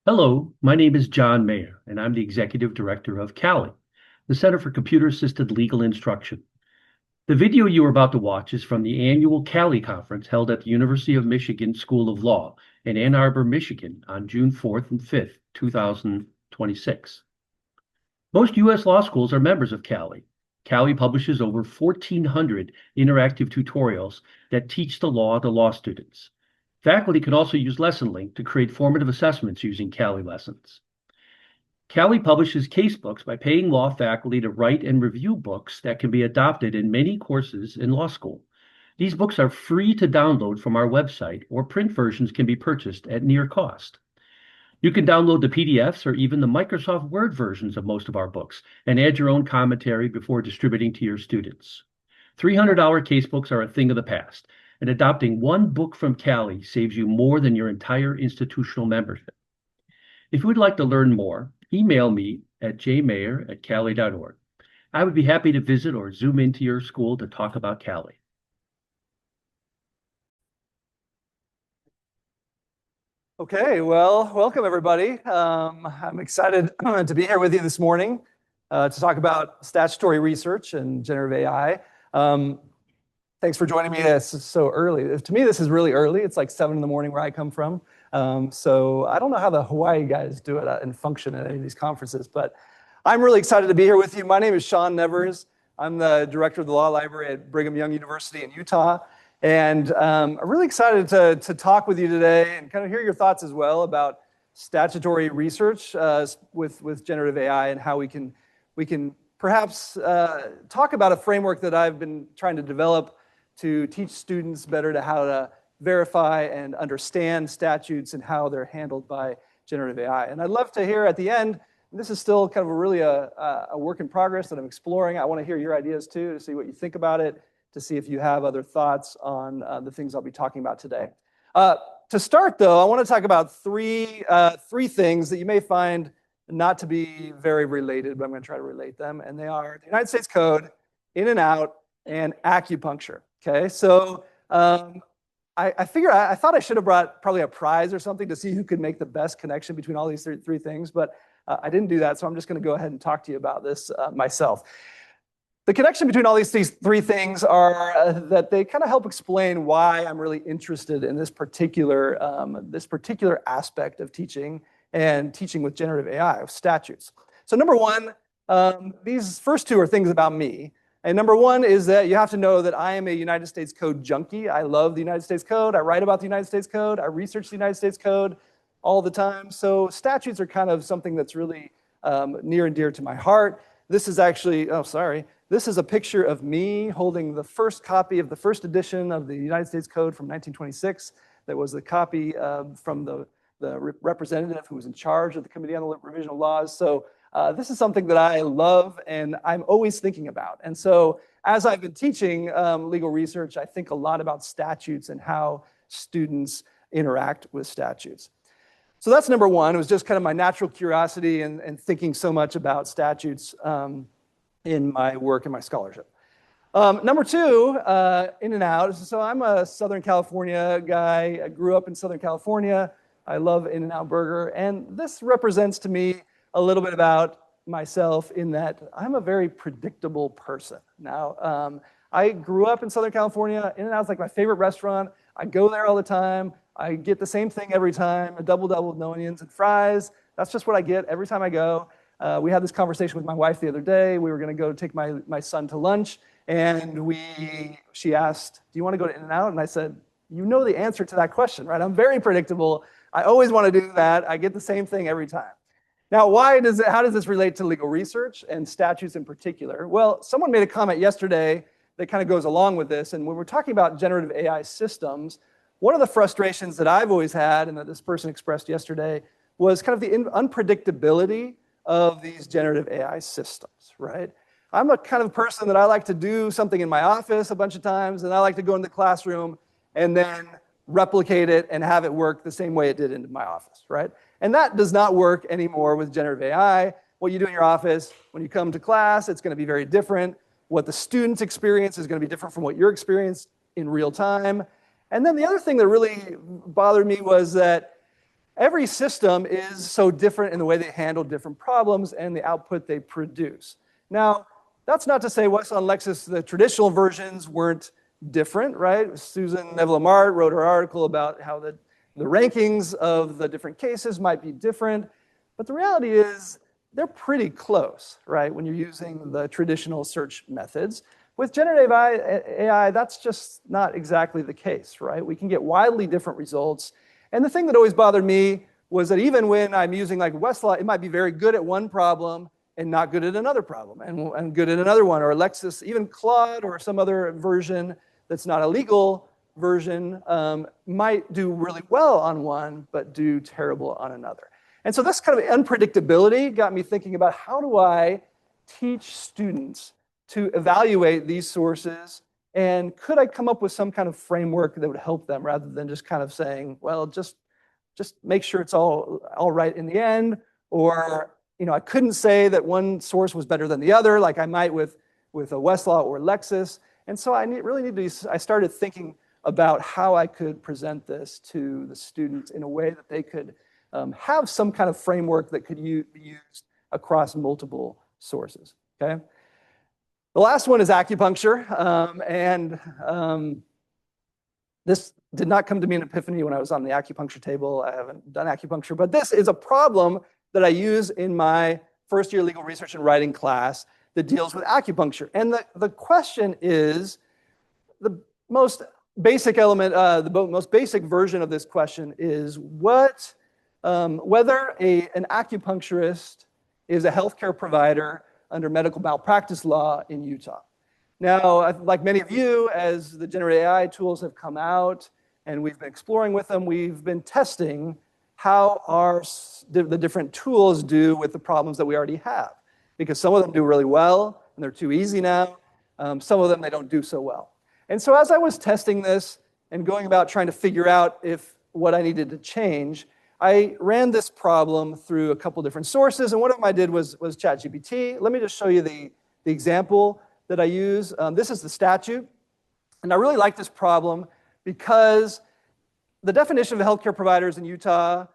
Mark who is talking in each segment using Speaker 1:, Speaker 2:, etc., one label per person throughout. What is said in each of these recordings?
Speaker 1: Hello, my name is John Mayer, and I'm the Executive Director of CALI, the Center for Computer Assisted Legal Instruction. The video you are about to watch is from the annual CALI conference held at the University of Michigan School of Law in Ann Arbor, Michigan on June 4th and 5th, 2026. Most U.S. law schools are members of CALI. CALI publishes over 1,400 interactive tutorials that teach the law to law students. Faculty can also use LessonLink to create formative assessments using CALI lessons. CALI publishes casebooks by paying law faculty to write and review books that can be adopted in many courses in law school. These books are free to download from our website, or print versions can be purchased at near cost. You can download the PDFs or even the Microsoft Word versions of most of our books and add your own commentary before distributing to your students. $300 casebooks are a thing of the past, and adopting one book from CALI saves you more than your entire institutional membership. If you would like to learn more, email me at jmayer@cali.org. I would be happy to visit or zoom into your school to talk about CALI.
Speaker 2: Okay, well, welcome everybody. I'm excited to be here with you this morning to talk about statutory research and generative AI. Thanks for joining me. It's so early. To me, this is really early. It's like 7 in the morning where I come from. So I don't know how the Hawaii guys do it and function at any of these conferences, but I'm really excited to be here with you. My name is Shawn Nevers. I'm the director of the Law Library at Brigham Young University in Utah. And I'm really excited to talk with you today and kind of hear your thoughts as well about statutory research with generative AI and how we can perhaps talk about a framework that I've been trying to develop to teach students better to how to verify and understand statutes and how they're handled by generative AI. And I'd love to hear at the end, this is still kind of really a work in progress that I'm exploring. I want to hear your ideas too, to see what you think about it, to see if you have other thoughts on the things I'll be talking about today. To start though, I want to talk about three things that you may find not to be very related, but I'm going to try to relate them. And they are the United States Code, in and out, and acupuncture. Okay, so I figured I thought I should have brought probably a prize or something to see who could make the best connection between all these three things, but I didn't do that, so I'm just going to go ahead and talk to you about this myself. The connection between all these three things are that they kind of help explain why I'm really interested in this particular aspect of teaching and teaching with generative AI, of statutes. So number one, these first two are things about me. And number one is that you have to know that I am a United States Code junkie. I love the United States Code. I write about the United States Code. I research the United States Code all the time. So statutes are kind of something that's really near and dear to my heart. This is actually, this is a picture of me holding the first copy of the first edition of the United States Code from 1926. That was the copy from the representative who was in charge of the Committee on the Revision of Laws. So this is something that I love and I'm always thinking about. And so as I've been teaching legal research, I think a lot about statutes and how students interact with statutes. So that's number one. It was just kind of my natural curiosity and thinking so much about statutes in my work and my scholarship. Number two, in and out. So I'm a Southern California guy. I grew up in Southern California. I love In-N-Out Burger. And this represents to me a little bit about myself in that I'm a very predictable person. Now, I grew up in Southern California. In-N-Out's like my favorite restaurant. I go there all the time. I get the same thing every time, a double-double with no onions and fries. That's just what I get every time I go. We had this conversation with my wife the other day. We were going to go take my son to lunch, and she asked, "Do you want to go to In-N-Out?" And I said, "You know the answer to that question, right? I'm very predictable. I always want to do that. I get the same thing every time." Now, how does this relate to legal research and statutes in particular? Well, someone made a comment yesterday that kind of goes along with this. And when we're talking about generative AI systems, one of the frustrations that I've always had and that this person expressed yesterday was kind of the unpredictability of these generative AI systems, right? I'm a kind of person that I like to do something in my office a bunch of times, and I like to go into the classroom and then replicate it and have it work the same way it did in my office, right? And that does not work anymore with generative AI. What you do in your office, when you come to class, it's going to be very different. What the student's experience is going to be different from what your experience in real time. And then the other thing that really bothered me was that every system is so different in the way they handle different problems and the output they produce. Now, that's not to say Westlaw and Lexis, the traditional versions, weren't different, right? Susan Neville-Amart wrote her article about how the rankings of the different cases might be different, but the reality is they're pretty close, right, when you're using the traditional search methods. With generative AI, that's just not exactly the case, right? We can get wildly different results. And the thing that always bothered me was that even when I'm using like Westlaw, it might be very good at one problem and not good at another problem, and good at another one, or Lexis, even Claude or some other version that's not a legal version might do really well on one, but do terrible on another. And so this kind of unpredictability got me thinking about, how do I teach students to evaluate these sources, and could I come up with some kind of framework that would help them, rather than just kind of saying, well, just make sure it's all right in the end, or I couldn't say that one source was better than the other, like I might with a Westlaw or Lexis. And so I started thinking about how I could present this to the students in a way that they could have some kind of framework that could be used across multiple sources, okay? The last one is acupuncture, this did not come to me in epiphany when I was on the acupuncture table. I haven't done acupuncture, but this is a problem that I use in my first year legal research and writing class that deals with acupuncture. And the question is, the most basic element, the most basic version of this question is whether an acupuncturist is a healthcare provider under medical malpractice law in Utah. Now, like many of you, as the generative AI tools have come out and we've been exploring with them, we've been testing how the different tools do with the problems that we already have. Because some of them do really well, and they're too easy now. Some of them, they don't do so well. And so as I was testing this and going about trying to figure out what I needed to change, I ran this problem through a couple different sources, and one of them I did was ChatGPT. Let me just show you the example that I use. This is the statute, and I really like this problem because the definition of healthcare providers in Utah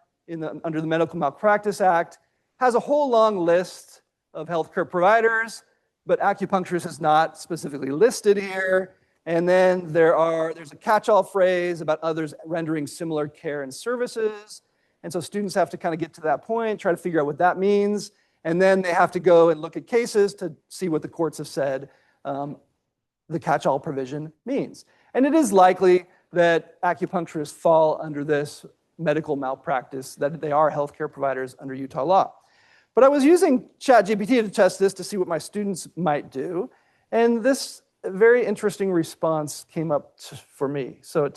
Speaker 2: under the Medical Malpractice Act has a whole long list of healthcare providers, but acupuncturist is not specifically listed here. And then there's a catch-all phrase about others rendering similar care and services. And so students have to kind of get to that point, try to figure out what that means. And then they have to go and look at cases to see what the courts have said the catch-all provision means. And it is likely that acupuncturists fall under this medical malpractice, that they are healthcare providers under Utah law. But I was using ChatGPT to test this to see what my students might do. And this very interesting response came up for me. So it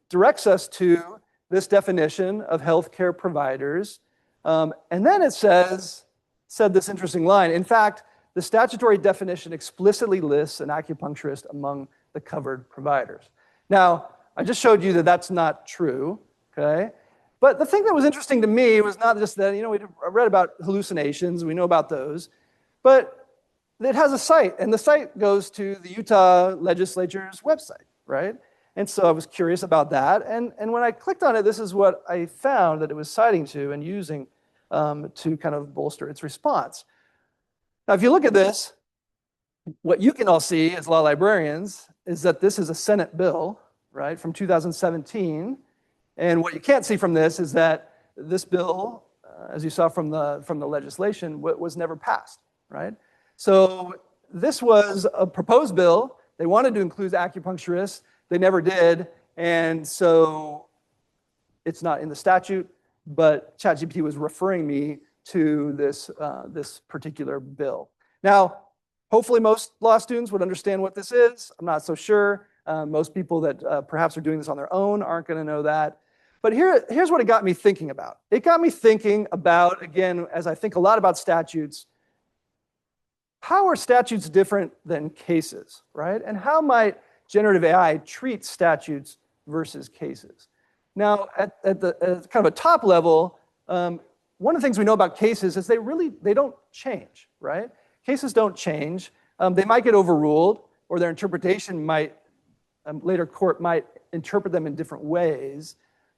Speaker 2: directs us to this definition of healthcare providers. And then it said this interesting line. In fact, the statutory definition explicitly lists an acupuncturist among the covered providers. Now, I just showed you that that's not true, okay? But the thing that was interesting to me was not just that, we read about hallucinations, we know about those, but it has a site, and the site goes to the Utah legislature's website, right? And so I was curious about that, and when I clicked on it, this is what I found that it was citing to and using to kind of bolster its response. Now, if you look at this, what you can all see as law librarians is that this is a Senate bill, right, from 2017. And what you can't see from this is that this bill, as you saw from the legislation, was never passed, right? So this was a proposed bill. They wanted to include acupuncturists. They never did. And so it's not in the statute, but ChatGPT was referring me to this particular bill. Now, hopefully most law students would understand what this is. I'm not so sure. Most people that perhaps are doing this on their own aren't going to know that. But here's what it got me thinking about. It got me thinking about, again, as I think a lot about statutes, how are statutes different than cases, right? And how might generative AI treat statutes versus cases? Now, at kind of a top level, one of the things we know about cases is they don't change, right? Cases don't change. They might get overruled, or their interpretation later court might interpret them in different ways.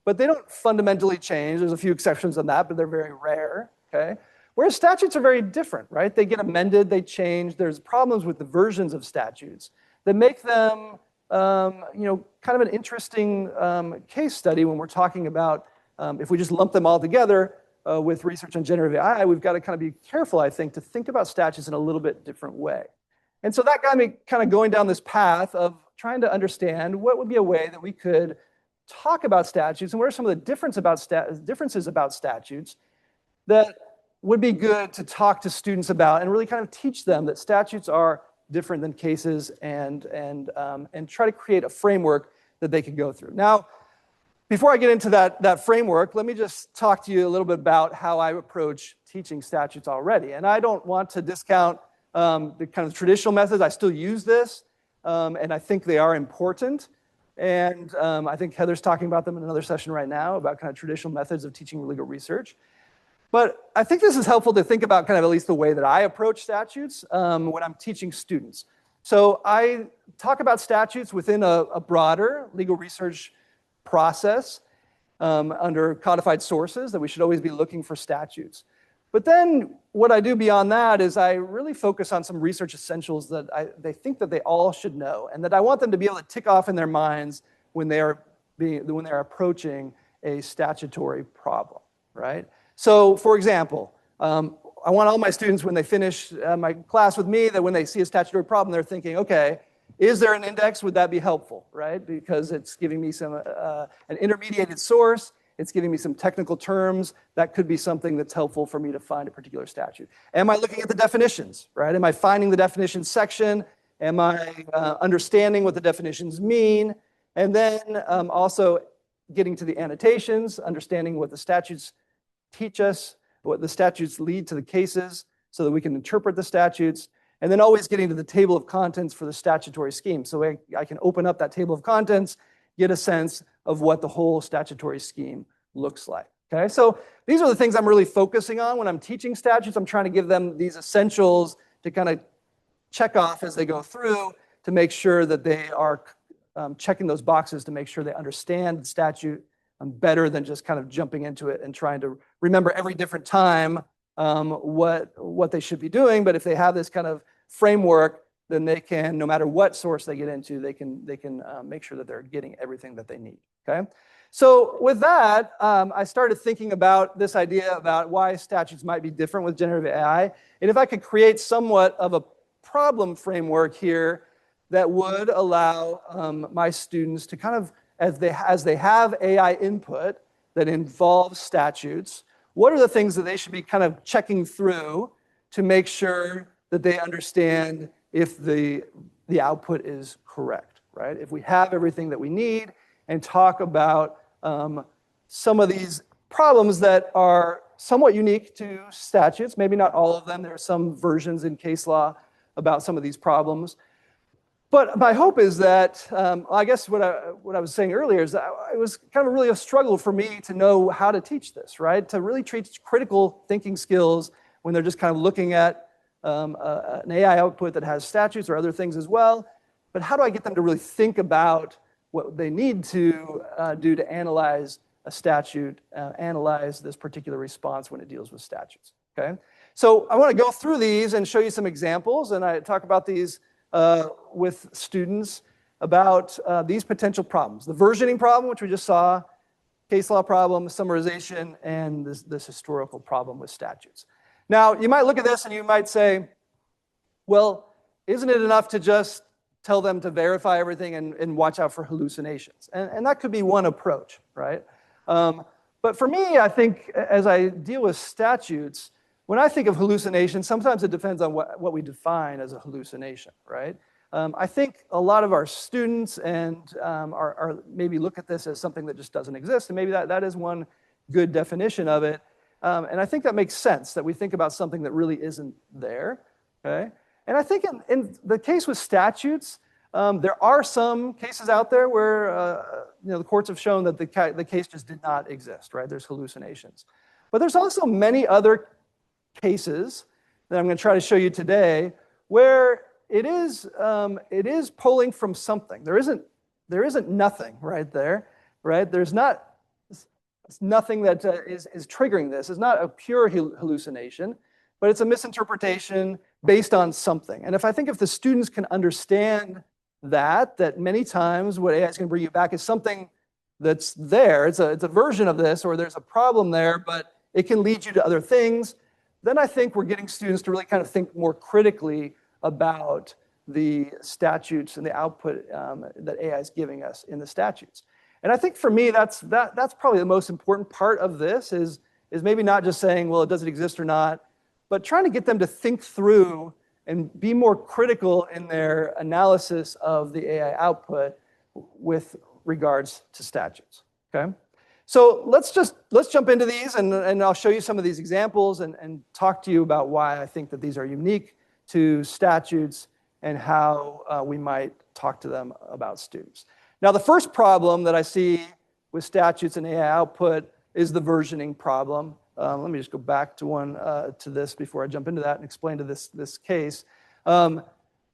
Speaker 2: but they don't fundamentally change. There's a few exceptions on that, but they're very rare, okay? Whereas statutes are very different, right? They get amended, they change. There's problems with the versions of statutes that make them, kind of an interesting case study when we're talking about, if we just lump them all together with research on generative AI, we've got to kind of be careful, I think, to think about statutes in a little bit different way. And so that got me kind of going down this path of trying to understand what would be a way that we could talk about statutes and what are some of the differences about statutes that would be good to talk to students about and really kind of teach them that statutes are different than cases and try to create a framework that they could go through. Now, before I get into that framework, let me just talk to you a little bit about how I approach teaching statutes already. And I don't want to discount the kind of traditional methods. I still use this, and I think they are important. And I think Heather's talking about them in another session right now about kind of traditional methods of teaching legal research. But I think this is helpful to think about kind of at least the way that I approach statutes when I'm teaching students. So I talk about statutes within a broader legal research process under codified sources, that we should always be looking for statutes. But then what I do beyond that is I really focus on some research essentials that they think that they all should know, and that I want them to be able to tick off in their minds when they're approaching a statutory problem, right? So, for example, I want all my students, when they finish my class with me, that when they see a statutory problem, they're thinking, okay, is there an index? Would that be helpful, right? Because it's giving me some an intermediated source. It's giving me some technical terms. That could be something that's helpful for me to find a particular statute. Am I looking at the definitions, right? Am I finding the definitions section? Am I understanding what the definitions mean? And then also getting to the annotations, understanding what the statutes teach us, what the statutes lead to the cases so that we can interpret the statutes, and then always getting to the table of contents for the statutory scheme. So I can open up that table of contents, get a sense of what the whole statutory scheme looks like, okay? So these are the things I'm really focusing on when I'm teaching statutes. I'm trying to give them these essentials to kind of check off as they go through to make sure that they are checking those boxes to make sure they understand the statute better than just kind of jumping into it and trying to remember every different time what they should be doing. But if they have this kind of framework, then they can, no matter what source they get into, they can make sure that they're getting everything that they need, okay? So with that, I started thinking about this idea about why statutes might be different with generative AI. And if I could create somewhat of a problem framework here that would allow my students to kind of, as they have AI input that involves statutes, what are the things that they should be kind of checking through to make sure that they understand if the output is correct, right? If we have everything that we need, and talk about some of these problems that are somewhat unique to statutes, maybe not all of them. There are some versions in case law about some of these problems. But my hope is that, I guess what I was saying earlier is that it was kind of really a struggle for me to know how to teach this, right? To really teach critical thinking skills when they're just kind of looking at an AI output that has statutes or other things as well. But how do I get them to really think about what they need to do to analyze a statute, analyze this particular response when it deals with statutes, okay? So I want to go through these and show you some examples, and I talk about these with students about these potential problems. The versioning problem, which we just saw, case law problem, summarization, and this historical problem with statutes. Now, you might look at this and you might say, well, isn't it enough to just tell them to verify everything and watch out for hallucinations? And that could be one approach, right? But for me, I think as I deal with statutes, when I think of hallucinations, sometimes it depends on what we define as a hallucination, right? I think a lot of our students are maybe look at this as something that just doesn't exist, and maybe that is one good definition of it. And I think that makes sense, that we think about something that really isn't there, okay? And I think in the case with statutes, there are some cases out there where the courts have shown that the case just did not exist, right? There's hallucinations. But there's also many other cases that I'm going to try to show you today where it is pulling from something. There isn't nothing right there, right? There's not It's nothing that is triggering this. It's not a pure hallucination, but it's a misinterpretation based on something. And I think if the students can understand that many times what AI is going to bring you back is something that's there. It's a version of this, or there's a problem there, but it can lead you to other things. Then I think we're getting students to really kind of think more critically about the statutes and the output that AI is giving us in the statutes. And I think for me, that's probably the most important part of this is maybe not just saying, well, does it exist or not, but trying to get them to think through and be more critical in their analysis of the AI output with regards to statutes, okay? So let's jump into these, and I'll show you some of these examples and talk to you about why I think that these are unique to statutes and how we might talk to them about students. Now, the first problem that I see with statutes and AI output is the versioning problem. Let me just go back to this before I jump into that and explain to this case. The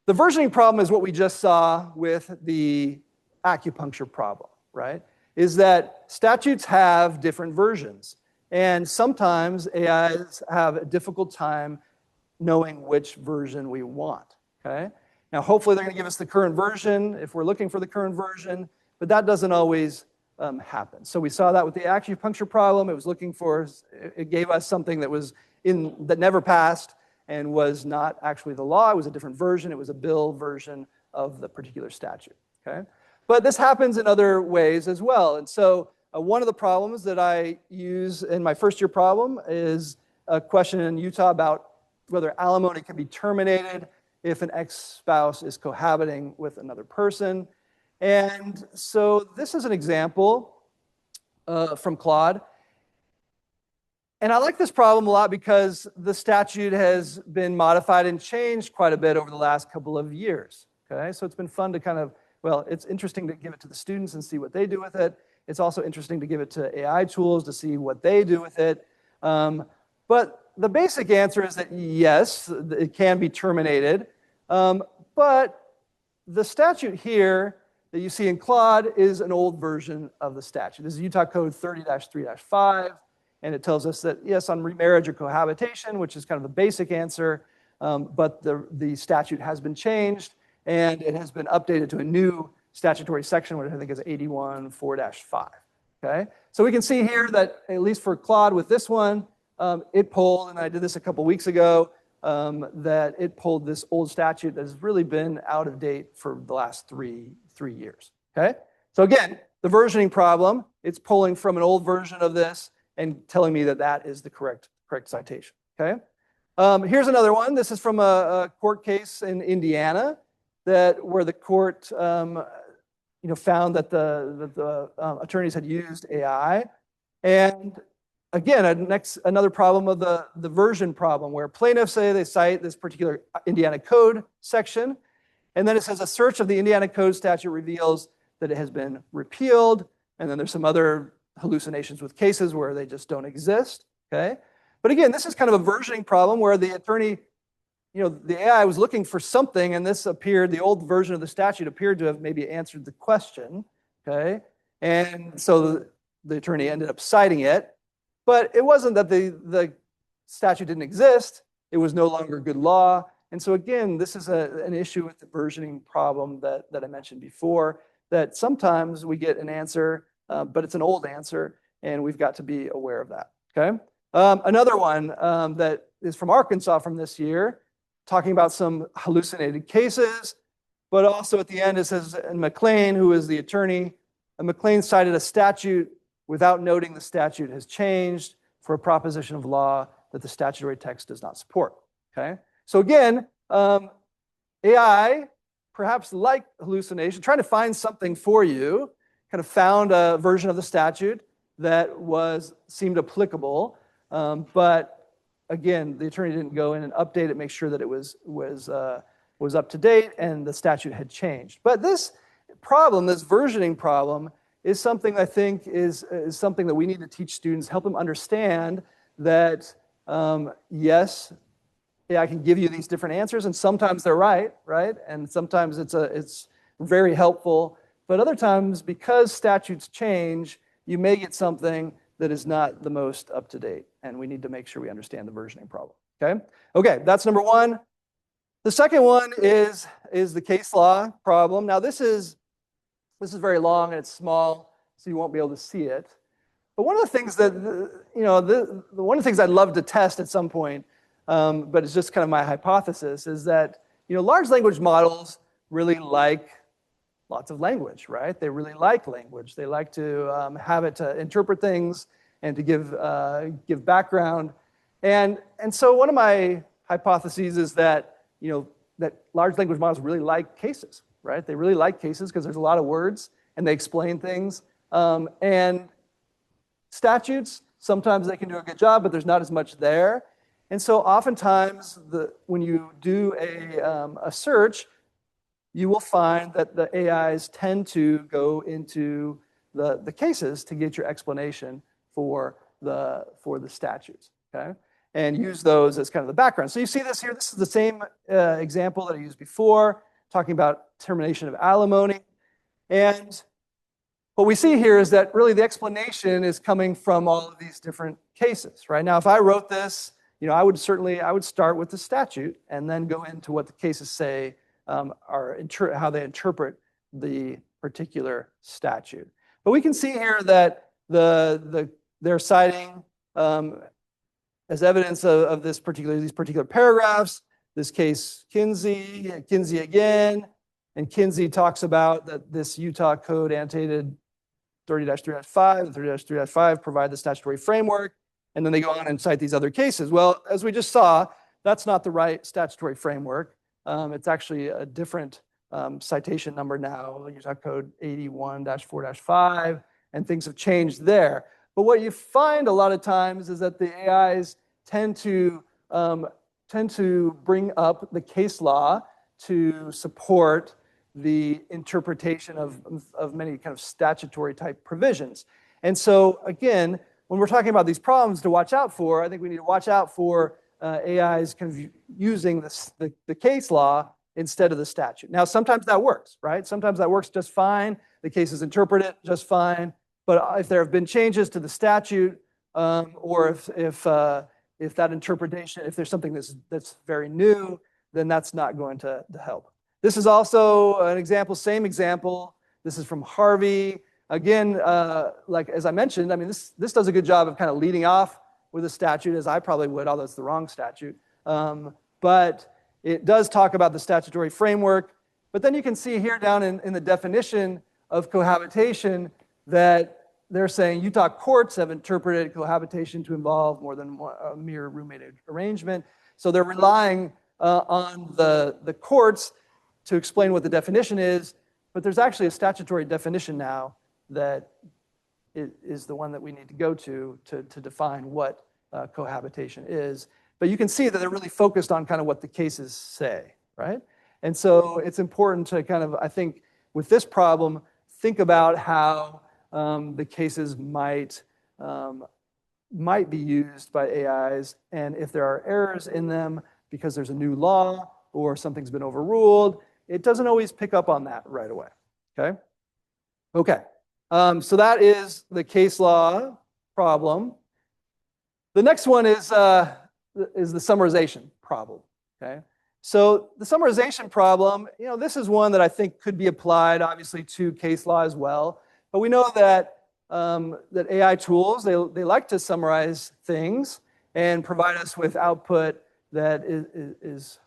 Speaker 2: versioning problem is what we just saw with the acupuncture problem, right? Is that statutes have different versions, and sometimes AIs have a difficult time knowing which version we want, okay? Now, hopefully they're going to give us the current version if we're looking for the current version, but that doesn't always happen. So we saw that with the acupuncture problem. It gave us something that never passed and was not actually the law. It was a different version. It was a bill version of the particular statute, okay? But this happens in other ways as well. And so one of the problems that I use in my first year problem is a question in Utah about whether alimony can be terminated if an ex-spouse is cohabiting with another person. And so this is an example from Claude. And I like this problem a lot because the statute has been modified and changed quite a bit over the last couple of years, okay? So it's been fun to it's interesting to give it to the students and see what they do with it. It's also interesting to give it to AI tools to see what they do with it. But the basic answer is that yes, it can be terminated. But the statute here that you see in Claude is an old version of the statute. This is Utah Code 30-3-5, and it tells us that, yes, on remarriage or cohabitation, which is kind of the basic answer, but the statute has been changed, and it has been updated to a new statutory section, which I think is 81-4-5, okay? So we can see here that, at least for Claude with this one, it pulled, and I did this a couple weeks ago, that it pulled this old statute that has really been out of date for the last three years, okay? So again, the versioning problem, it's pulling from an old version of this and telling me that that is the correct citation, okay? Here's another one. This is from a court case in Indiana where the court found that the attorneys had used AI. And again, another problem of the version problem, where plaintiffs say they cite this particular Indiana Code section, and then it says a search of the Indiana Code statute reveals that it has been repealed, and then there's some other hallucinations with cases where they just don't exist, okay? But again, this is kind of a versioning problem where the attorney, the AI was looking for something, and the old version of the statute appeared to have maybe answered the question, okay? And so the attorney ended up citing it. But it wasn't that the statute didn't exist. It was no longer good law. And so again, this is an issue with the versioning problem that I mentioned before, that sometimes we get an answer, but it's an old answer, and we've got to be aware of that, okay? Another one that is from Arkansas from this year, talking about some hallucinated cases, but also at the end it says, and McLean, who is the attorney, McLean cited a statute without noting the statute has changed for a proposition of law that the statutory text does not support, okay? So again, AI, perhaps like hallucination, trying to find something for you, kind of found a version of the statute that seemed applicable, but again, the attorney didn't go in and update it, make sure that it was up to date and the statute had changed. But this problem, this versioning problem, is something I think is something that we need to teach students, help them understand that, yes, I can give you these different answers, and sometimes they're right? And sometimes it's very helpful. But other times, because statutes change, you may get something that is not the most up to date. And we need to make sure we understand the versioning problem. Okay, that's number one. The second one is the case law problem. Now this is very long and it's small, so you won't be able to see it. But one of the things that, one of the things I'd love to test at some point, but it's just kind of my hypothesis, is that, large language models really like lots of language, right? They really like language. They like to have it to interpret things and to give background. And so one of my hypotheses is that, that large language models really like cases, right? They really like cases because there's a lot of words and they explain things. And statutes, sometimes they can do a good job, but there's not as much there. And so oftentimes, when you do a search, you will find that the AIs tend to go into the cases to get your explanation for the statutes, okay? And use those as kind of the background. So you see this here. This is the same example that I used before, talking about termination of alimony. And what we see here is that really the explanation is coming from all of these different cases, right? Now, if I wrote this, I would start with the statute and then go into what the cases say how they interpret the particular statute. But we can see here that they're citing as evidence of these particular paragraphs, this case Kinsey again, and Kinsey talks about that this Utah code annotated 30-3-5 and 30-3-5 provide the statutory framework, and then they go on and cite these other cases. Well, as we just saw, that's not the right statutory framework. It's actually a different citation number now, Utah Code 81-4-5, and things have changed there. But what you find a lot of times is that the AIs tend to bring up the case law to support the interpretation of many kind of statutory type provisions. And so again, when we're talking about these problems to watch out for, I think we need to watch out for AIs kind of using the case law instead of the statute. Now, sometimes that works, right? Sometimes that works just fine. The cases interpret it just fine. But if there have been changes to the statute, or if that interpretation, if there's something that's very new, then that's not going to help. This is also an example, same example. This is from Harvey. Again, like as I mentioned, I mean, this does a good job of kind of leading off with a statute, as I probably would, although it's the wrong statute. But it does talk about the statutory framework. But then you can see here down in the definition of cohabitation that they're saying Utah courts have interpreted cohabitation to involve more than a mere roommate arrangement. So they're relying on the courts to explain what the definition is, but there's actually a statutory definition now that is the one that we need to go to define what cohabitation is. But you can see that they're really focused on kind of what the cases say, right? And so it's important to kind of, I think, with this problem, think about how the cases might be used by AIs, and if there are errors in them because there's a new law or something's been overruled, it doesn't always pick up on that right away, okay? Okay, so that is the case law problem. The next one is the summarization problem, okay? So the summarization problem, this is one that I think could be applied, obviously, to case law as well. But we know that that AI tools, they like to summarize things and provide us with output that is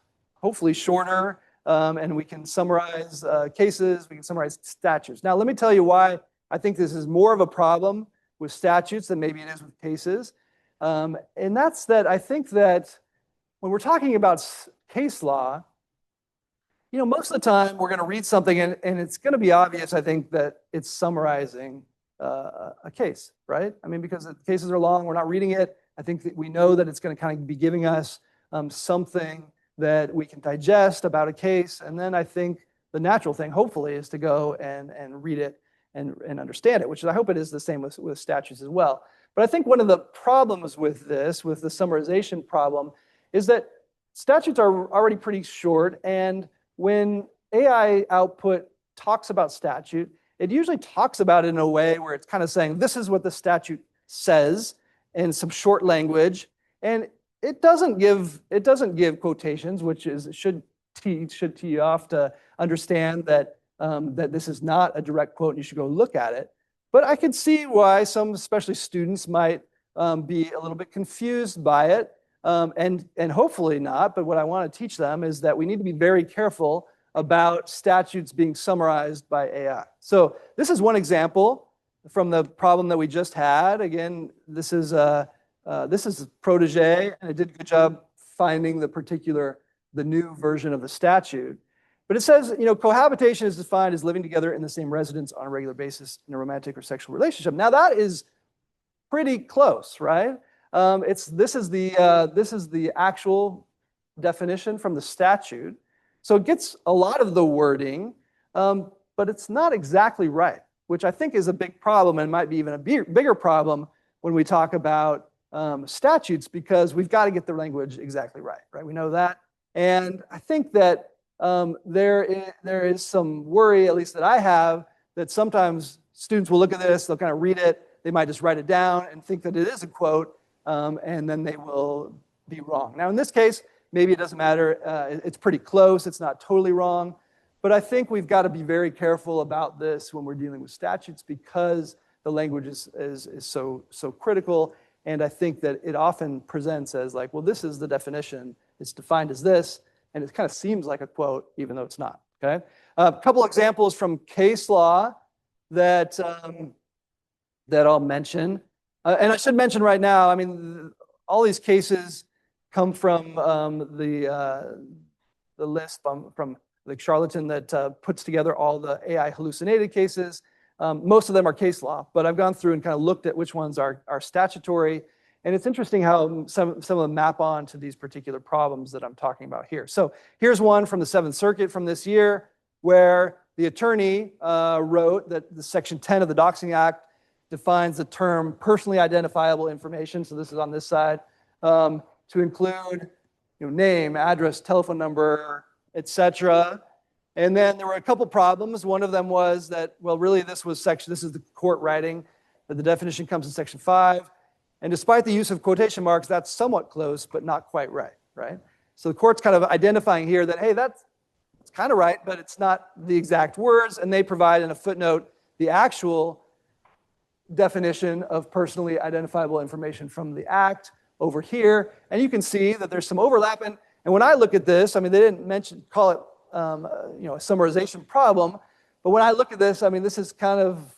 Speaker 2: hopefully shorter, and we can summarize cases, we can summarize statutes. Now, let me tell you why I think this is more of a problem with statutes than maybe it is with cases. And that's that I think that when we're talking about case law, most of the time we're going to read something and it's going to be obvious, I think, that it's summarizing a case, right? I mean, because the cases are long, we're not reading it. I think that we know that it's going to kind of be giving us something that we can digest about a case. And then I think the natural thing, hopefully, is to go and read it and understand it, which I hope it is the same with statutes as well. But I think one of the problems with this, with the summarization problem, is that statutes are already pretty short, and when AI output talks about statute, it usually talks about it in a way where it's kind of saying, this is what the statute says in some short language, and it doesn't give quotations, which should tee you off to understand that that this is not a direct quote and you should go look at it. But I can see why some, especially students, might be a little bit confused by it, and hopefully not. But what I want to teach them is that we need to be very careful about statutes being summarized by AI. So this is one example from the problem that we just had. Again, this is Protégé, and it did a good job finding the new version of the statute. But it says, cohabitation is defined as living together in the same residence on a regular basis in a romantic or sexual relationship. Now that is pretty close, right? This is the actual definition from the statute. So it gets a lot of the wording, but it's not exactly right, which I think is a big problem and might be even a bigger problem when we talk about statutes, because we've got to get the language exactly right? We know that. And I think that there is some worry, at least that I have, that sometimes students will look at this, they'll kind of read it, they might just write it down and think that it is a quote, and then they will be wrong. Now, in this case, maybe it doesn't matter. It's pretty close. It's not totally wrong. But I think we've got to be very careful about this when we're dealing with statutes, because the language is so critical. And I think that it often presents as like, well, this is the definition. It's defined as this. And it kind of seems like a quote, even though it's not. Okay. A couple examples from case law that I'll mention. And I should mention right now, I mean, all these cases come from the list from like Charlatan that puts together all the AI hallucinated cases. Most of them are case law, but I've gone through and kind of looked at which ones are statutory. And it's interesting how some of them map on to these particular problems that I'm talking about here. So here's one from the Seventh Circuit from this year, where the attorney wrote that the Section 10 of the Doxing Act defines the term personally identifiable information. So this is on this side, to include name, address, telephone number, etc. And then there were a couple problems. One of them was that, well, really this is the court writing, that the definition comes in Section 5. And despite the use of quotation marks, that's somewhat close, but not quite right? So the court's kind of identifying here that, hey, it's kind of right, but it's not the exact words. And they provide in a footnote the actual definition of personally identifiable information from the Act over here. And you can see that there's some overlap. And when I look at this, I mean, they didn't call it a summarization problem. But when I look at this, I mean, this is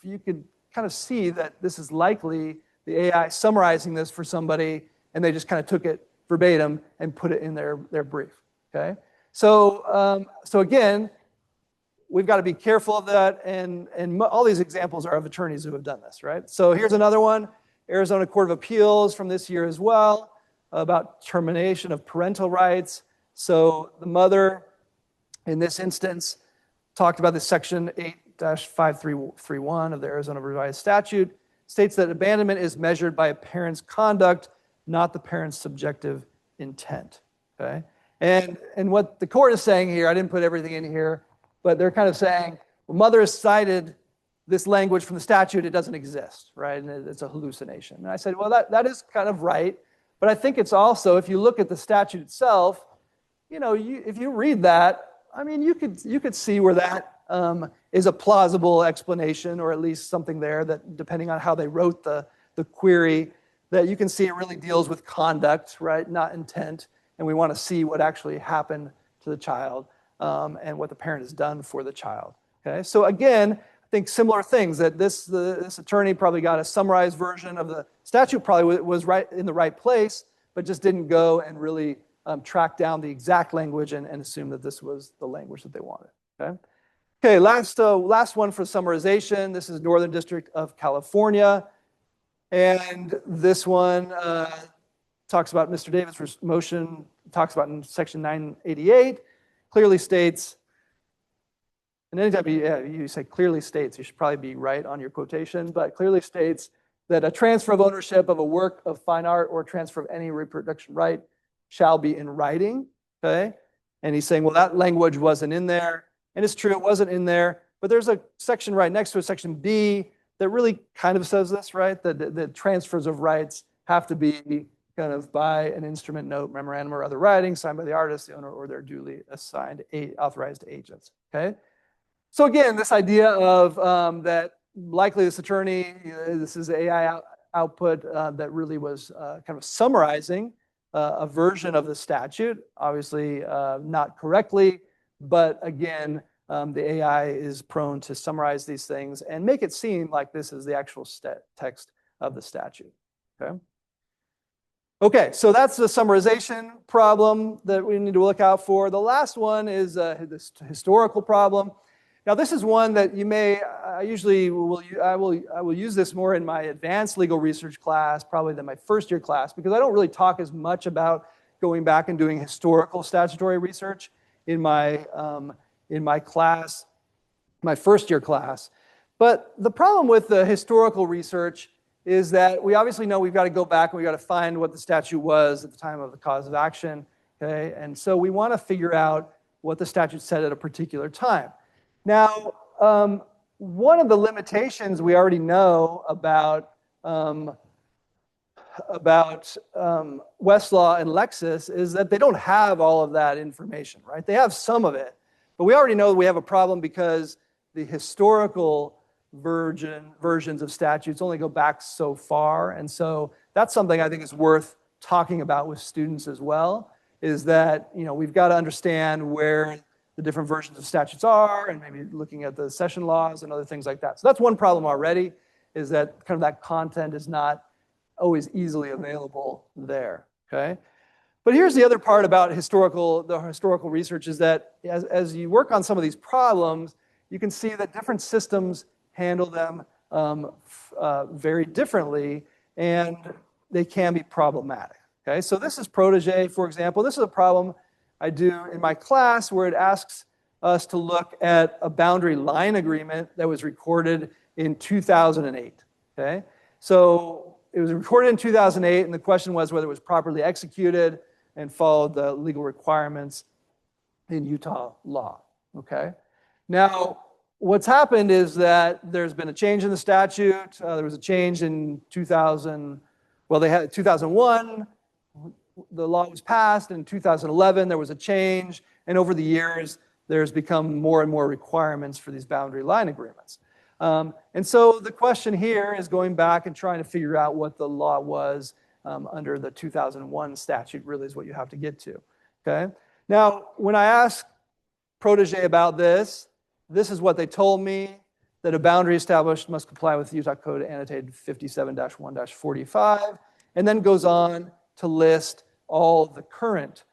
Speaker 2: you could kind of see that this is likely the AI summarizing this for somebody, and they just kind of took it verbatim and put it in their brief. Okay, so again, we've got to be careful of that, and all these examples are of attorneys who have done this, right? So here's another one, Arizona Court of Appeals from this year as well, about termination of parental rights. So the mother, in this instance, talked about this Section 8-5331 of the Arizona Revised Statute, states that abandonment is measured by a parent's conduct, not the parent's subjective intent. Okay, and what the court is saying here, I didn't put everything in here, but they're kind of saying, well, mother has cited this language from the statute, it doesn't exist, right? And it's a hallucination. And I said, well, that is kind of right, but I think it's also, if you look at the statute itself, if you read that, I mean, you could see where that is a plausible explanation, or at least something there that, depending on how they wrote the query, that you can see it really deals with conduct, right, not intent. And we want to see what actually happened to the child and what the parent has done for the child. Okay, so again, I think similar things, that this attorney probably got a summarized version of the statute, probably was right in the right place, but just didn't go and really track down the exact language and assume that this was the language that they wanted. Okay, last one for summarization. This is Northern District of California. And this one talks about Mr. Davis' motion, talks about in Section 988, clearly states, and anytime you say clearly states, you should probably be right on your quotation, but clearly states that a transfer of ownership of a work of fine art or transfer of any reproduction right shall be in writing. Okay, and he's saying, well, that language wasn't in there. And it's true, it wasn't in there, but there's a section right next to it, Section B, that really kind of says this, right? That transfers of rights have to be kind of by an instrument note, memorandum, or other writing signed by the artist, the owner, or their duly assigned authorized agents. Okay. So again, this idea of that likely this attorney, this is AI output that really was kind of summarizing a version of the statute, obviously not correctly, but again, the AI is prone to summarize these things and make it seem like this is the actual text of the statute. Okay. Okay, so that's the summarization problem that we need to look out for. The last one is this historical problem. Now, this is one that you may, I will use this more in my advanced legal research class, probably than my first year class, because I don't really talk as much about going back and doing historical statutory research in my class, my first year class. But the problem with the historical research is that we obviously know we've got to go back and we've got to find what the statute was at the time of the cause of action. Okay, and so we want to figure out what the statute said at a particular time. Now, one of the limitations we already know about Westlaw and Lexis is that they don't have all of that information, right? They have some of it, but we already know we have a problem because the historical versions of statutes only go back so far. And so that's something I think is worth talking about with students as well, is that, you know, we've got to understand where the different versions of statutes are and maybe looking at the session laws and other things like that. So that's one problem already, is that kind of that content is not always easily available there, okay? But here's the other part about the historical research is that as you work on some of these problems, you can see that different systems handle them very differently, and they can be problematic. Okay, so this is Protege, for example. This is a problem I do in my class where it asks us to look at a boundary line agreement that was recorded in 2008. Okay, so it was recorded in 2008, and the question was whether it was properly executed and followed the legal requirements in Utah law. Okay, now what's happened is that there's been a change in the statute. There was a change in 2000. Well, they had 2001. The law was passed. In 2011, there was a change. And over the years, there's become more and more requirements for these boundary line agreements. And so the question here is going back and trying to figure out what the law was under the 2001 statute really is what you have to get to. Okay. Now, when I asked Protege about this, this is what they told me, that a boundary established must comply with Utah Code annotated 57-1-45, and then goes on to list all the current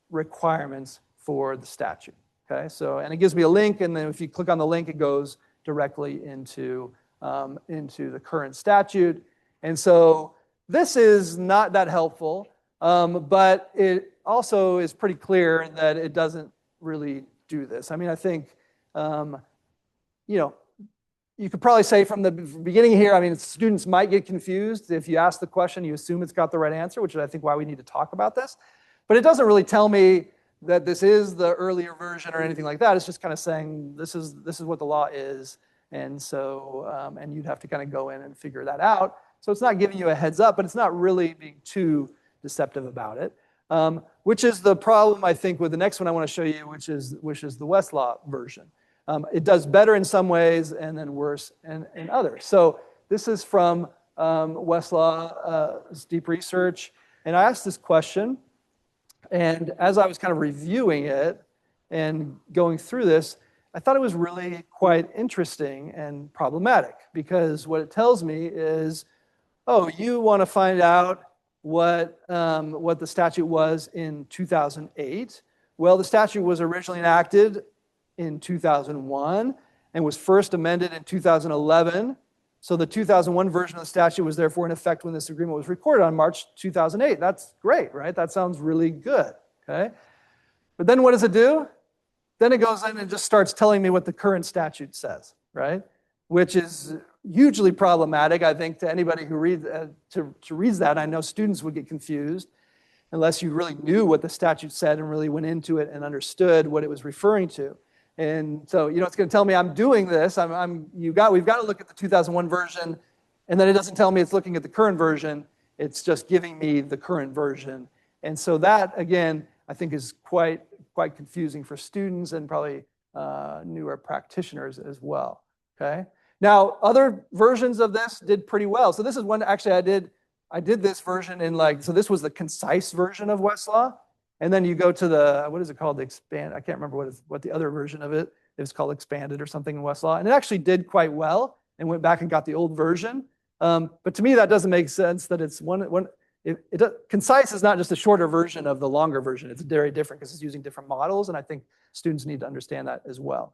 Speaker 2: requirements for the statute. Okay, so, and it gives me a link, and then if you click on the link, it goes directly into the current statute. And so this is not that helpful, but it also is pretty clear that it doesn't really do this. I mean, I think, you know, you could probably say from the beginning here, I mean, students might get confused. If you ask the question, you assume it's got the right answer, which is, I think, why we need to talk about this. But it doesn't really tell me that this is the earlier version or anything like that. It's just kind of saying this is what the law is. And so, and you'd have to kind of go in and figure that out. So it's not giving you a heads up, but it's not really being too deceptive about it, which is the problem, I think, with the next one I want to show you, which is the Westlaw version. It does better in some ways and then worse in others. So this is from Westlaw's deep research. And I asked this question, and as I was kind of reviewing it and going through this, I thought it was really quite interesting and problematic, because what it tells me is, oh, you want to find out what the statute was in 2008. Well, the statute was originally enacted in 2001 and was first amended in 2011. So the 2001 version of the statute was therefore in effect when this agreement was recorded on March 2008. That's great, right? That sounds really good, okay? But then what does it do? Then it goes in and just starts telling me what the current statute says, right? Which is hugely problematic, I think, to anybody who reads that. I know students would get confused unless you really knew what the statute said and really went into it and understood what it was referring to. And so, it's going to tell me I'm doing this. We've got to look at the 2001 version, and then it doesn't tell me it's looking at the current version. It's just giving me the current version. And so that, again, I think is quite confusing for students and probably newer practitioners as well. Okay. Now, other versions of this did pretty well. So this is one actually I did this version in so this was the concise version of Westlaw. And then you go to the, what is it called? The expand. I can't remember what the other version of it is called, expanded or something in Westlaw. And it actually did quite well and went back and got the old version. But to me, that doesn't make sense that it's concise is not just a shorter version of the longer version. It's very different because it's using different models. And I think students need to understand that as well.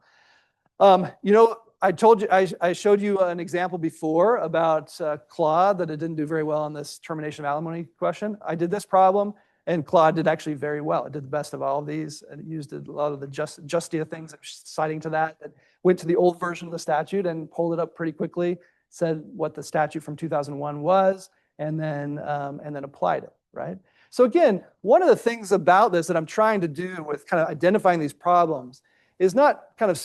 Speaker 2: I told you, I showed you an example before about Claude that it didn't do very well on this termination of alimony question. I did this problem, and Claude did actually very well. It did the best of all of these, and it used a lot of the Justia things, citing to that. It went to the old version of the statute and pulled it up pretty quickly, said what the statute from 2001 was, and then applied it, right? So again, one of the things about this that I'm trying to do with kind of identifying these problems is not kind of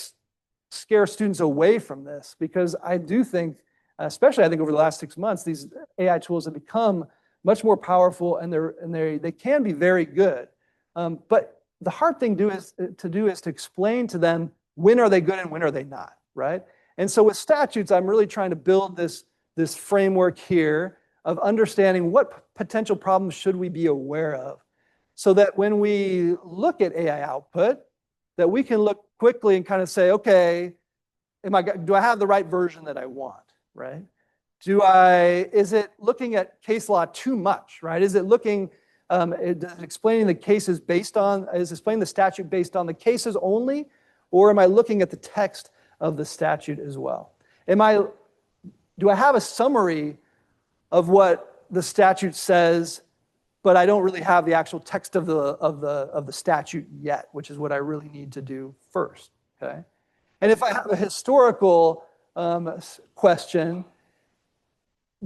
Speaker 2: scare students away from this, because I do think, especially I think over the last 6 months, these AI tools have become much more powerful, and they can be very good. But the hard thing to do is to explain to them when are they good and when are they not, right? And so with statutes, I'm really trying to build this framework here of understanding what potential problems should we be aware of, so that when we look at AI output, that we can look quickly and kind of say, okay, do I have the right version that I want, right? Is it looking at case law too much, right? Is it looking, explaining the cases is explaining the statute based on the cases only, or am I looking at the text of the statute as well? Do I have a summary of what the statute says, but I don't really have the actual text of the statute yet, which is what I really need to do first, okay? And if I have a historical question,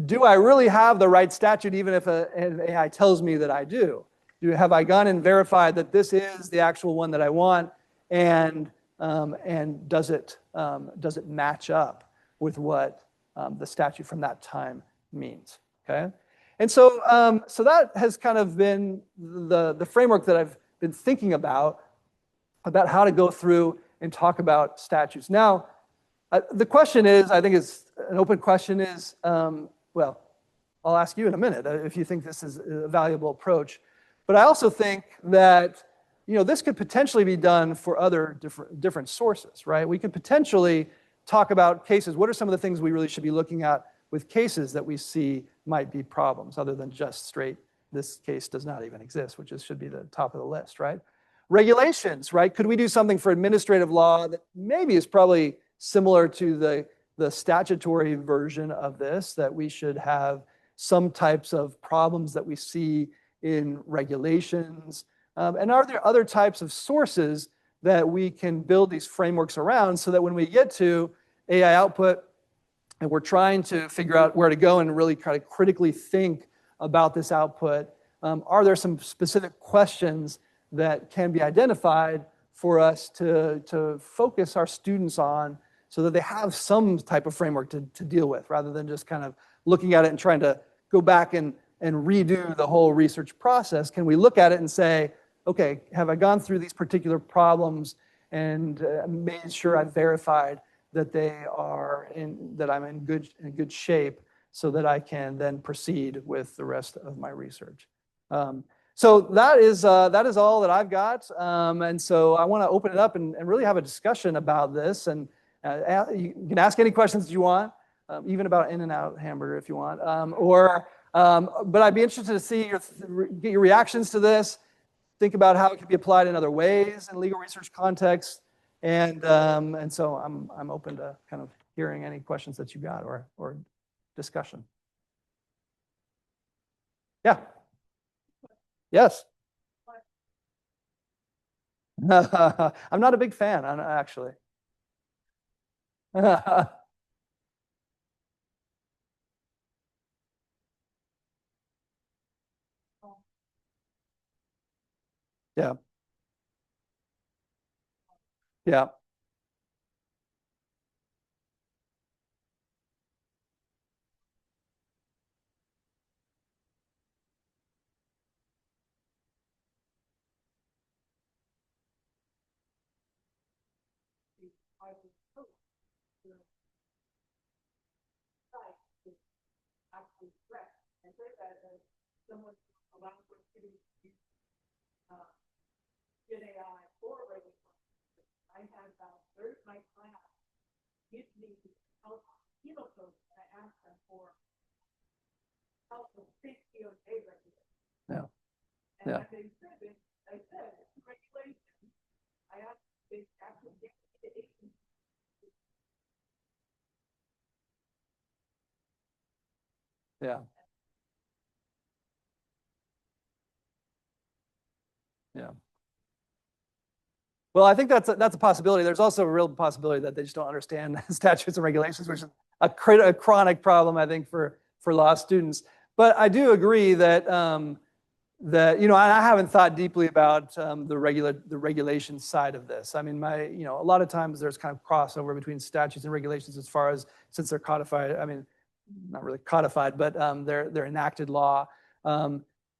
Speaker 2: do I really have the right statute even if an AI tells me that I do? Have I gone and verified that this is the actual one that I want, and does it match up with what the statute from that time means, okay? And so that has kind of been the framework that I've been thinking about how to go through and talk about statutes. Now, the question is, I think it's an open question is, well, I'll ask you in a minute if you think this is a valuable approach. But I also think that this could potentially be done for other different sources, right? We could potentially talk about cases. What are some of the things we really should be looking at with cases that we see might be problems, other than just straight, this case does not even exist, which should be the top of the list, right? Regulations, right? Could we do something for administrative law that maybe is probably similar to the statutory version of this, that we should have some types of problems that we see in regulations? And are there other types of sources that we can build these frameworks around, so that when we get to AI output and we're trying to figure out where to go and really kind of critically think about this output, are there some specific questions that can be identified for us to focus our students on, so that they have some type of framework to deal with, rather than just kind of looking at it and trying to go back and redo the whole research process? Can we look at it and say, okay, have I gone through these particular problems and made sure I've verified that I'm in good shape, so that I can then proceed with the rest of my research? So that is all that I've got. And so I want to open it up and really have a discussion about this. And you can ask any questions that you want, even about In-N-Out hamburger if you want. But I'd be interested to see get your reactions to this. Think about how it can be applied in other ways in legal research contexts. And so I'm open to kind of hearing any questions that you got or discussion. Yeah. Yes. I'm not a big fan, actually. Yeah. Yeah.
Speaker 3: I was told the site is actually correct. I say that as someone allowed for students to use GenAI for regulatory. I had about a third of my class give me help penal code, and I asked them for help with DOJ regulation.
Speaker 2: Yeah.
Speaker 3: And
Speaker 2: Yeah.
Speaker 3: they said, regulation. I asked, they actually gave me the agency.
Speaker 2: Yeah. Yeah. Well, I think that's a possibility. There's also a real possibility that they just don't understand statutes and regulations, which is a chronic problem, I think, for law students. But I do agree that I haven't thought deeply about the regulation side of this. I mean, a lot of times there's kind of crossover between statutes and regulations as far as, since they're codified. I mean, not really codified, but they're enacted law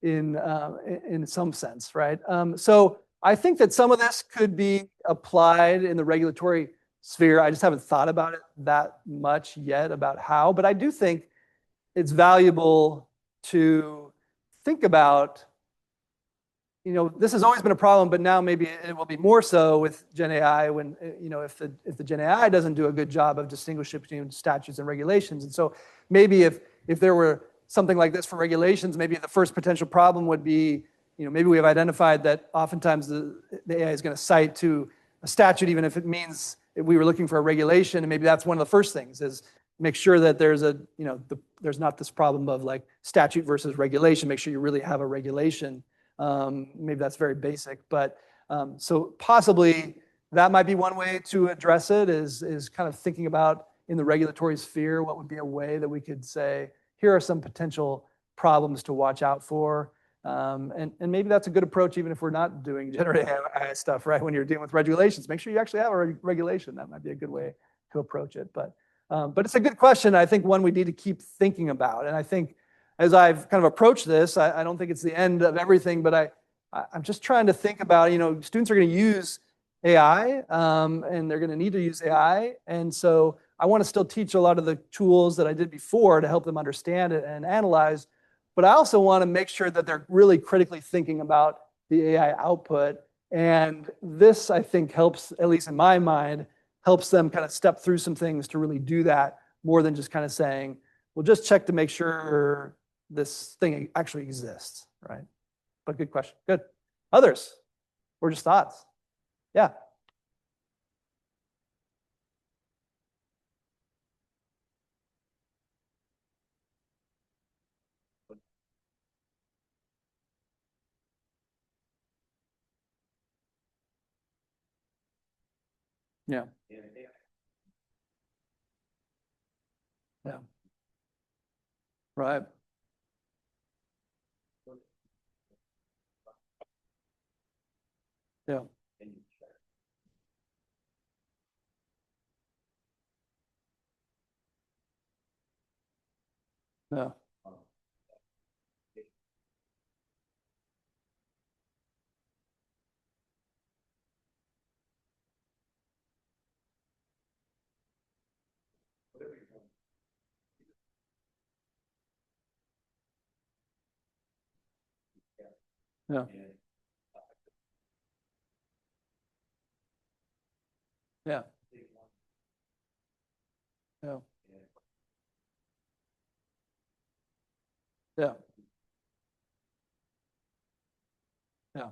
Speaker 2: in some sense, right? So I think that some of this could be applied in the regulatory sphere. I just haven't thought about it that much yet about how, but I do think it's valuable to think about, this has always been a problem, but now maybe it will be more so with GenAI when, if the GenAI doesn't do a good job of distinguishing between statutes and regulations. And so maybe if there were something like this for regulations, maybe the first potential problem would be, maybe we have identified that oftentimes the AI is going to cite to a statute, even if it means we were looking for a regulation. And maybe that's one of the first things is make sure that there's there's not this problem of like statute versus regulation. Make sure you really have a regulation. Maybe that's very basic, but so possibly that might be one way to address it is kind of thinking about in the regulatory sphere, what would be a way that we could say, here are some potential problems to watch out for. And maybe that's a good approach, even if we're not doing generative AI stuff, right? When you're dealing with regulations, make sure you actually have a regulation. That might be a good way to approach it. But it's a good question. I think one we need to keep thinking about. And I think as I've kind of approached this, I don't think it's the end of everything, but I'm just trying to think about, students are going to use AI, and they're going to need to use AI. And so I want to still teach a lot of the tools that I did before to help them understand it and analyze. But I also want to make sure that they're really critically thinking about the AI output. And this, I think, helps, at least in my mind, helps them kind of step through some things to really do that more than just kind of saying, well, just check to make sure this thing actually exists, right? But good question. Good. Others? Or just thoughts? Yeah. Yeah. Yeah. Right. Yeah. Yeah. Yeah. Yeah. Yeah. Yeah. Yeah.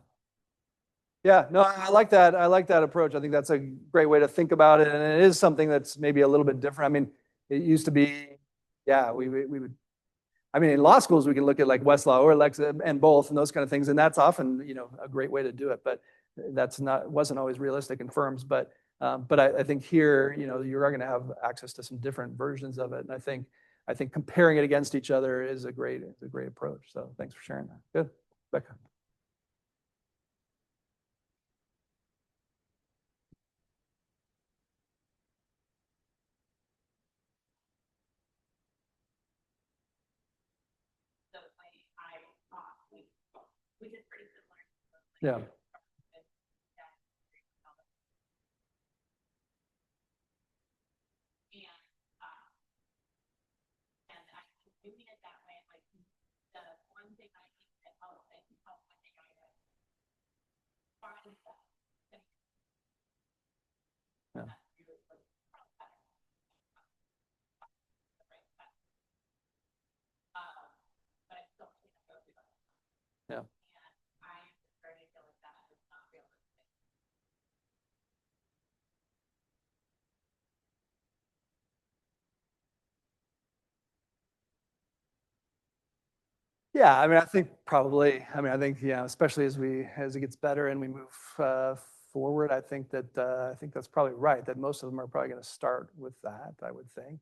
Speaker 2: Yeah. No, I like that. I like that approach. I think that's a great way to think about it. And it is something that's maybe a little bit different. I mean, it used to be, yeah, we would, I mean, in law schools, we can look at like Westlaw or Lex and both and those kind of things. And that's often, a great way to do it. But wasn't always realistic in firms. But I think here, you are going to have access to some different versions of it. And I think comparing it against each other is a great approach. So thanks for sharing that. Good. Becca.
Speaker 3: Which is pretty similar.
Speaker 2: Yeah. Yeah. Yeah. Yeah, I mean, I think probably. I mean, I think especially as it gets better and we move forward, I think that's probably right. That most of them are probably going to start with that. I would think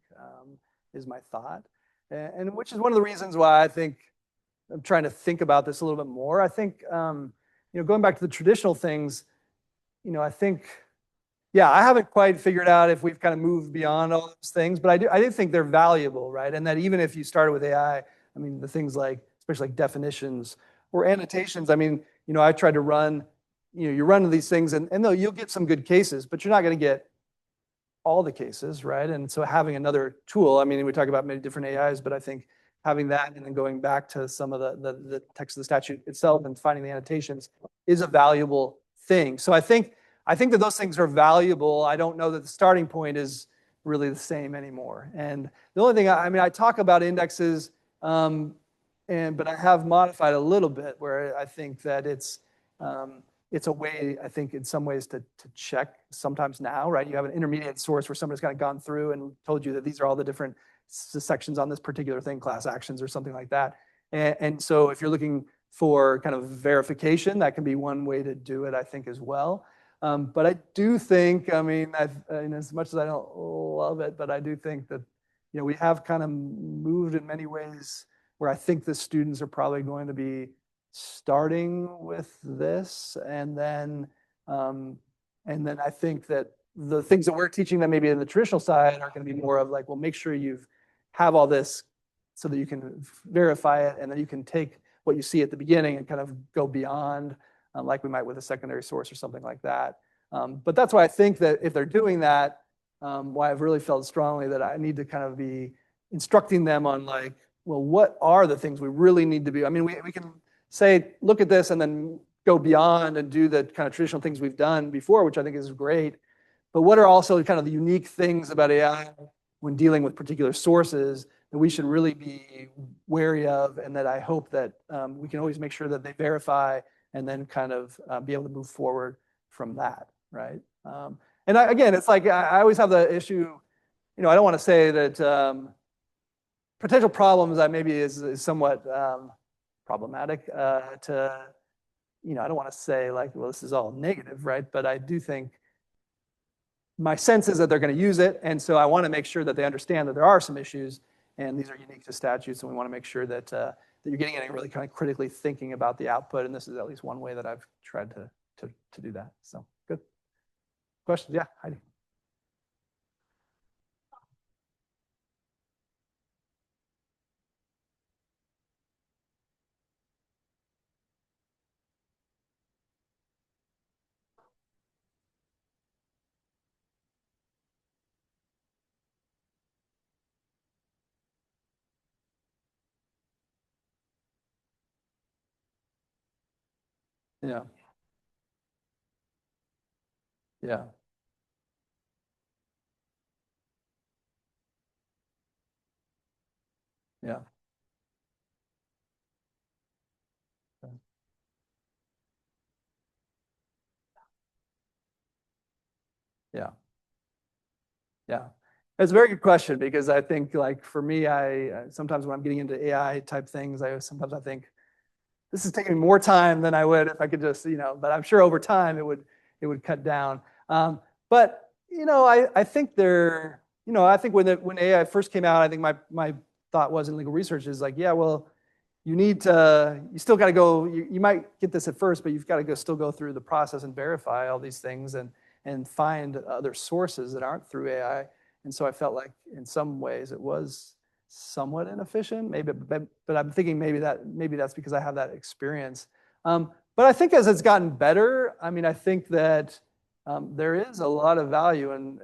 Speaker 2: is my thought, and which is one of the reasons why I think I'm trying to think about this a little bit more. I think going back to the traditional things, I think. Yeah, I haven't quite figured out if we've kind of moved beyond all those things, but I do think they're valuable, right? And that even if you started with AI, I mean, the things like, especially like definitions or annotations, I mean, I tried to run, you run these things and you'll get some good cases, but you're not going to get all the cases, right? And so having another tool, I mean, we talk about many different AIs, but I think having that and then going back to some of the text of the statute itself and finding the annotations is a valuable thing. So I think that those things are valuable. I don't know that the starting point is really the same anymore. And the only thing, I mean, I talk about indexes, but I have modified a little bit where I think that it's a way, I think, in some ways to check sometimes now, right? You have an intermediate source where somebody's kind of gone through and told you that these are all the different sections on this particular thing, class actions or something like that. And so if you're looking for kind of verification, that can be one way to do it, I think, as well. But I do think, I mean, as much as I don't love it, but I do think that, we have kind of moved in many ways where I think the students are probably going to be starting with this. And then I think that the things that we're teaching them maybe in the traditional side are going to be more of like, well, make sure you have all this so that you can verify it. And then you can take what you see at the beginning and kind of go beyond like we might with a secondary source or something like that. But that's why I think that if they're doing that, why I've really felt strongly that I need to kind of be instructing them on like, well, what are the things we really need to be? I mean, we can say, look at this and then go beyond and do the kind of traditional things we've done before, which I think is great. But what are also kind of the unique things about AI when dealing with particular sources that we should really be wary of, and that I hope that we can always make sure that they verify and then kind of be able to move forward from that, right? And again, it's like I always have the issue, I don't want to say that potential problems that maybe is somewhat problematic to, I don't want to say like, well, this is all negative, right? But I do think my sense is that they're going to use it. And so I want to make sure that they understand that there are some issues and these are unique to statutes. And we want to make sure that you're getting in and really kind of critically thinking about the output. And this is at least one way that I've tried to do that. So good. Questions? Yeah, Heidi. Yeah. Yeah. Yeah. Yeah. Yeah. That's a very good question because I think like for me, I sometimes when I'm getting into AI type things, sometimes I think this is taking me more time than I would if I could just, but I'm sure over time it would cut down. But I think I think when AI first came out, I think my thought was in legal research is like, yeah, well, you still got to go, you might get this at first, but you've got to still go through the process and verify all these things and find other sources that aren't through AI. And so I felt like in some ways it was somewhat inefficient, maybe, but I'm thinking maybe that's because I have that experience. But I think as it's gotten better, I mean, I think that there is a lot of value in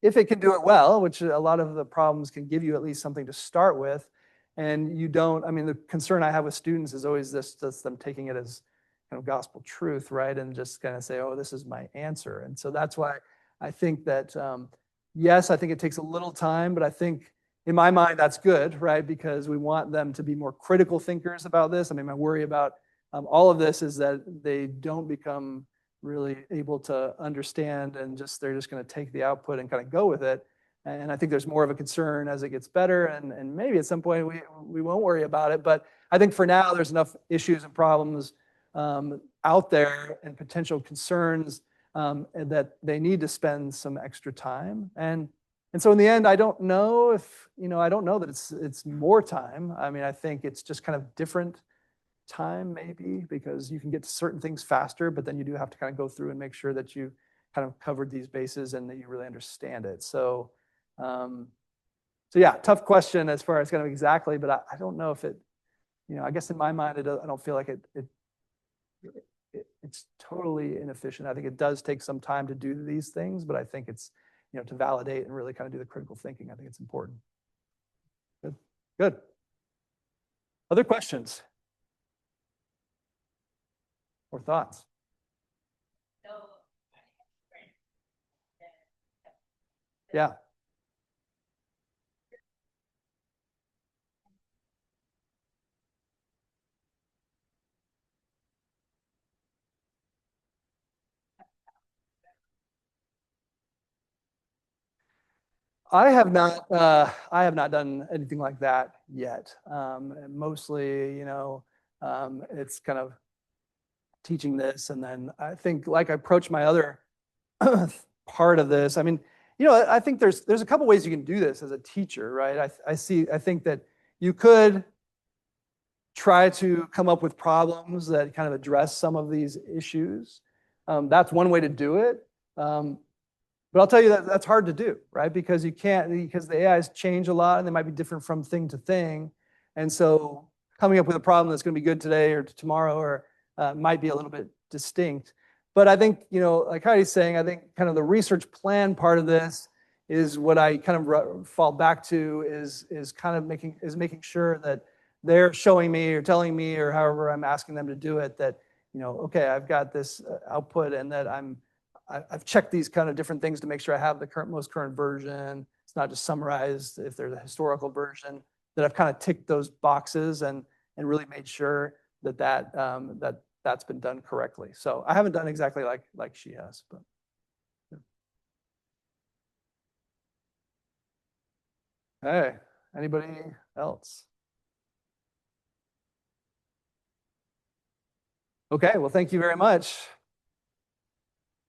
Speaker 2: if it can do it well, which a lot of the problems can give you at least something to start with. And I mean, the concern I have with students is always this them taking it as kind of gospel truth, right? And just kind of say, oh, this is my answer. And so that's why I think that, yes, I think it takes a little time, but I think in my mind, that's good, right? Because we want them to be more critical thinkers about this. I mean, my worry about all of this is that they don't become really able to understand and they're just going to take the output and kind of go with it. And I think there's more of a concern as it gets better. And maybe at some point we won't worry about it. But I think for now, there's enough issues and problems out there and potential concerns that they need to spend some extra time. And so in the end, I don't know if, I don't know that it's more time. I mean, I think it's just kind of different time maybe, because you can get to certain things faster, but then you do have to kind of go through and make sure that you kind of covered these bases and that you really understand it. So yeah, tough question as far as kind of exactly, but I don't know if it, I guess in my mind, I don't feel like it's totally inefficient. I think it does take some time to do these things, but I think it's, to validate and really kind of do the critical thinking. I think it's important. Good. Other questions or thoughts? Yeah. I have not done anything like that yet. Mostly, it's kind of teaching this, and then I think like I approach my other part of this. I mean, I think there's a couple ways you can do this as a teacher, right? I think that you could try to come up with problems that kind of address some of these issues. That's one way to do it. But I'll tell you that that's hard to do, right? Because the AIs change a lot and they might be different from thing to thing. And so coming up with a problem that's going to be good today or tomorrow or might be a little bit distinct. But I think, like Heidi's saying, I think kind of the research plan part of this is what I kind of fall back to is kind of making sure that they're showing me or telling me or however I'm asking them to do it that, okay, I've got this output and that I've checked these kind of different things to make sure I have the most current version. It's not just summarized if there's a historical version, that I've kind of ticked those boxes and really made sure that's been done correctly. So I haven't done exactly like she has, but. Hey, anybody else? Okay, well, thank you very much.